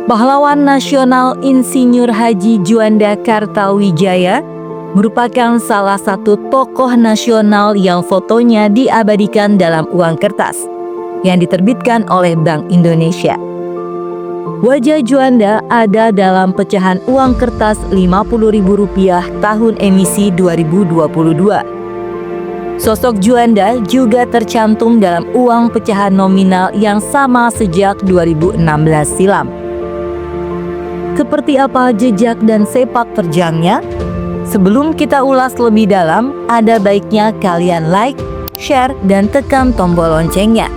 Pahlawan nasional Insinyur Haji Juanda Kartawijaya merupakan salah satu tokoh nasional yang fotonya diabadikan dalam uang kertas yang diterbitkan oleh Bank Indonesia. Wajah Juanda ada dalam pecahan uang kertas Rp50.000 tahun emisi 2022. Sosok Juanda juga tercantum dalam uang pecahan nominal yang sama sejak 2016 silam. Seperti apa jejak dan sepak terjangnya? Sebelum kita ulas lebih dalam, ada baiknya kalian like, share, dan tekan tombol loncengnya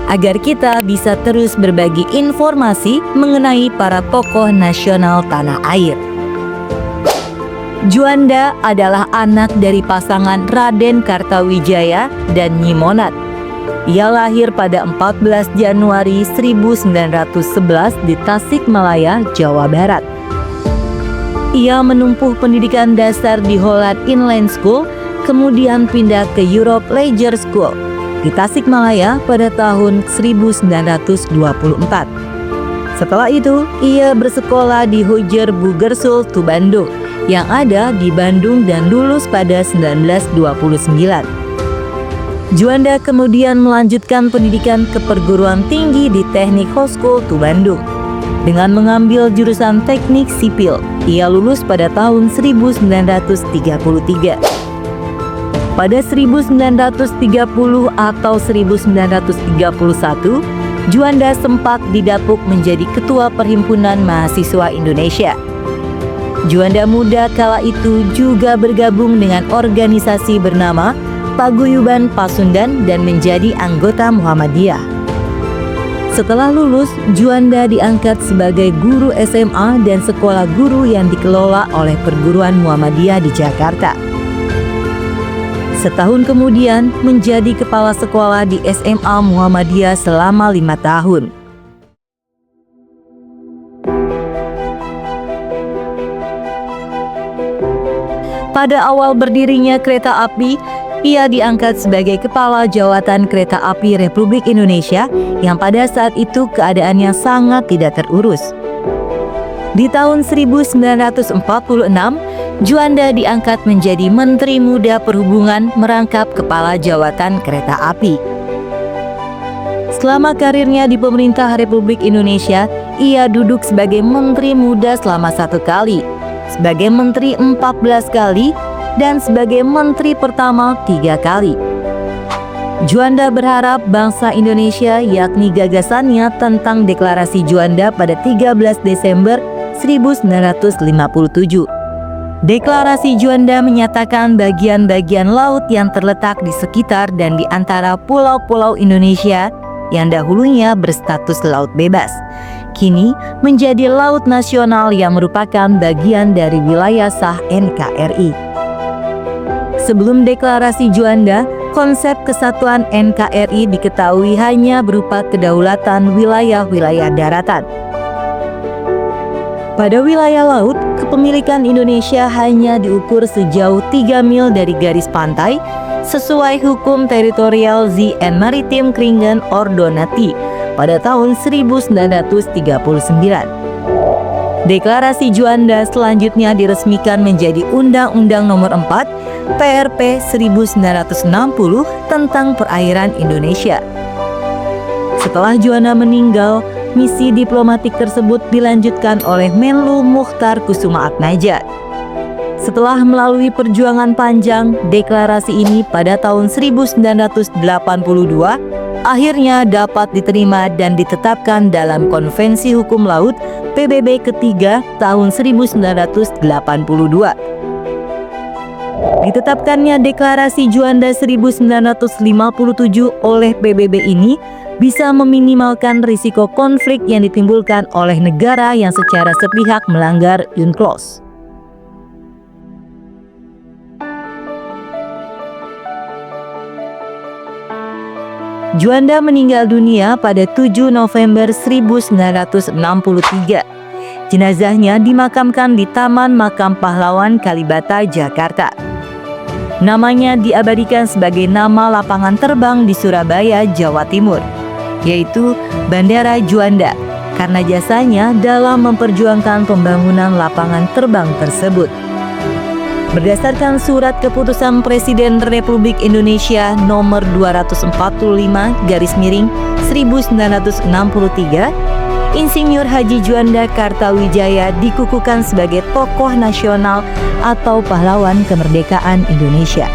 agar kita bisa terus berbagi informasi mengenai para tokoh nasional tanah air. Juanda adalah anak dari pasangan Raden Kartawijaya dan Nyi Monat. Ia lahir pada 14 Januari 1911 di Tasikmalaya, Jawa Barat. Ia menempuh pendidikan dasar di Holland Inland School, kemudian pindah ke Europe Leisure School di Tasikmalaya pada tahun 1924. Setelah itu, ia bersekolah di Hujer Bugersul Bandung yang ada di Bandung dan lulus pada 1929. Juanda kemudian melanjutkan pendidikan ke perguruan tinggi di Teknik Hochschule Bandung dengan mengambil jurusan Teknik Sipil. Ia lulus pada tahun 1933. Pada 1930 atau 1931, Juanda sempat didapuk menjadi Ketua Perhimpunan Mahasiswa Indonesia. Juanda muda kala itu juga bergabung dengan organisasi bernama Paguyuban Pasundan dan menjadi anggota Muhammadiyah. Setelah lulus, Juanda diangkat sebagai guru SMA dan sekolah guru yang dikelola oleh perguruan Muhammadiyah di Jakarta. Setahun kemudian menjadi kepala sekolah di SMA Muhammadiyah selama 5 tahun. Pada awal berdirinya kereta api, ia diangkat sebagai Kepala Jawatan Kereta Api Republik Indonesia yang pada saat itu keadaannya sangat tidak terurus. Di tahun 1946, Juanda diangkat menjadi Menteri Muda Perhubungan merangkap Kepala Jawatan Kereta Api. Selama karirnya di pemerintah Republik Indonesia, ia duduk sebagai Menteri Muda selama 1 kali, sebagai Menteri 14 kali, dan sebagai Menteri pertama 3 kali. Juanda berharap bangsa Indonesia, yakni gagasannya tentang Deklarasi Juanda pada 13 Desember 1957. Deklarasi Juanda menyatakan bagian-bagian laut yang terletak di sekitar dan di antara pulau-pulau Indonesia yang dahulunya berstatus laut bebas, kini menjadi laut nasional yang merupakan bagian dari wilayah sah NKRI. Sebelum Deklarasi Juanda, konsep kesatuan NKRI diketahui hanya berupa kedaulatan wilayah-wilayah daratan. Pada wilayah laut, kepemilikan Indonesia hanya diukur sejauh 3 mil dari garis pantai sesuai hukum teritorial Zee and Maritime Kringen Ordonati pada tahun 1939. Deklarasi Juanda selanjutnya diresmikan menjadi Undang-Undang Nomor 4 PRP 1960 tentang perairan Indonesia. Setelah Juanda meninggal, misi diplomatik tersebut dilanjutkan oleh Menlu Muchtar Kusumaatmadja. Setelah melalui perjuangan panjang, deklarasi ini pada tahun 1982 akhirnya dapat diterima dan ditetapkan dalam Konvensi Hukum Laut PBB ketiga tahun 1982. Ditetapkannya Deklarasi Juanda 1957 oleh PBB ini bisa meminimalkan risiko konflik yang ditimbulkan oleh negara yang secara sepihak melanggar UNCLOS. Juanda meninggal dunia pada 7 November 1963. Jenazahnya dimakamkan di Taman Makam Pahlawan Kalibata, Jakarta. Namanya diabadikan sebagai nama lapangan terbang di Surabaya, Jawa Timur, yaitu Bandara Juanda. karena jasanya dalam memperjuangkan pembangunan lapangan terbang tersebut. Berdasarkan surat keputusan Presiden Republik Indonesia nomor 240/1963, Insinyur Haji Juanda Kartawijaya dikukuhkan sebagai tokoh nasional atau pahlawan kemerdekaan Indonesia.